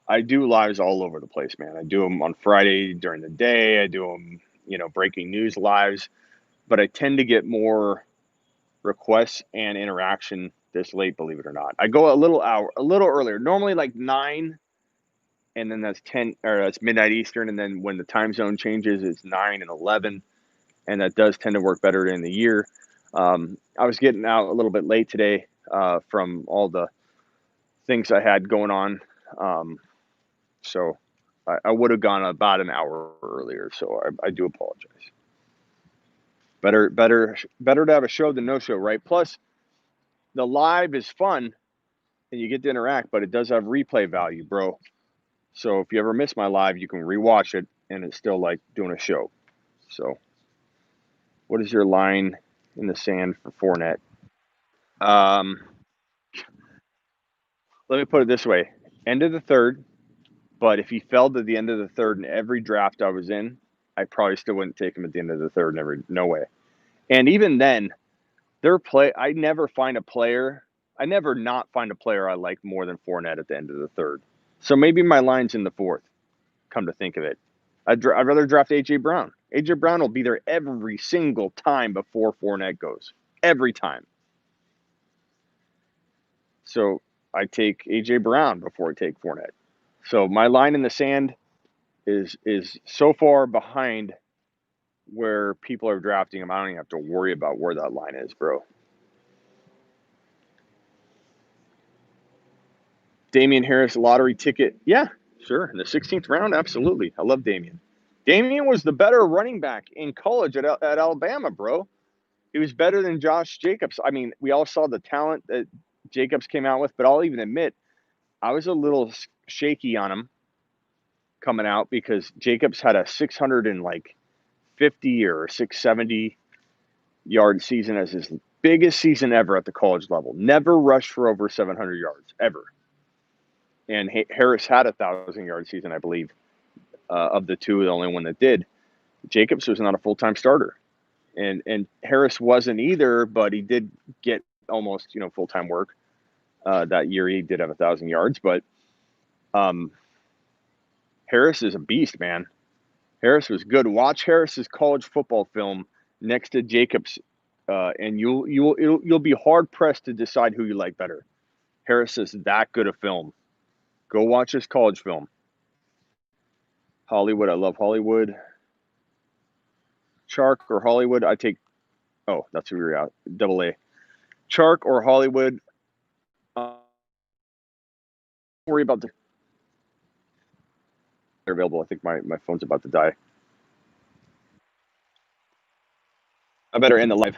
I do lives all over the place, man. I do them on Friday during the day. I do them, breaking news lives, but I tend to get more requests and interaction this late, believe it or not. I go a little earlier, normally like 9, and then that's 10 or that's midnight Eastern, and then when the time zone changes, it's 9 and 11, and that does tend to work better in the year. I was getting out a little bit late today from all the things I had going on, so I would have gone about an hour earlier. So I do apologize. Better to have a show than no show, right? Plus, the live is fun and you get to interact, but it does have replay value, bro. So if you ever miss my live, you can rewatch it, and it's still like doing a show. So, what is your line in the sand for Fournette? Let me put it this way: end of the third. But if he fell to the end of the third in every draft I was in, I probably still wouldn't take him at the end of the third. No way. And even then, I never find a player. I never not find a player I like more than Fournette at the end of the third. So maybe my line's in the fourth. Come to think of it, I'd rather draft AJ Brown. AJ Brown will be there every single time before Fournette goes. Every time. So I take AJ Brown before I take Fournette. So my line in the sand is so far behind where people are drafting him. I don't even have to worry about where that line is, bro. Damian Harris lottery ticket. Yeah, sure. In the 16th round, absolutely. I love Damian. Damian was the better running back in college at Alabama, bro. He was better than Josh Jacobs. I mean, we all saw the talent that Jacobs came out with, but I'll even admit I was a little shaky on him coming out because Jacobs had a 650 or 670 yard season as his biggest season ever at the college level. Never rushed for over 700 yards ever. And Harris had 1,000-yard season, I believe, of the two, the only one that did. Jacobs was not a full-time starter, and Harris wasn't either, but he did get almost full-time work that year. He did have 1,000 yards, but Harris is a beast, man. Harris was good. Watch Harris's college football film next to Jacobs, and you'll be hard pressed to decide who you like better. Harris is that good a film. Go watch his college film. Hollywood, I love Hollywood. Chark or Hollywood, I take. Oh, that's who we're at. Double A. Chark or Hollywood. Worry about they're available. I think my phone's about to die. I better end the live.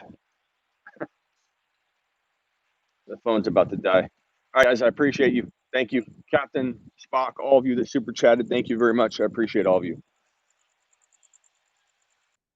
The phone's about to die. All right, guys, I appreciate you. Thank you, Captain Spock, all of you that super chatted. Thank you very much. I appreciate all of you.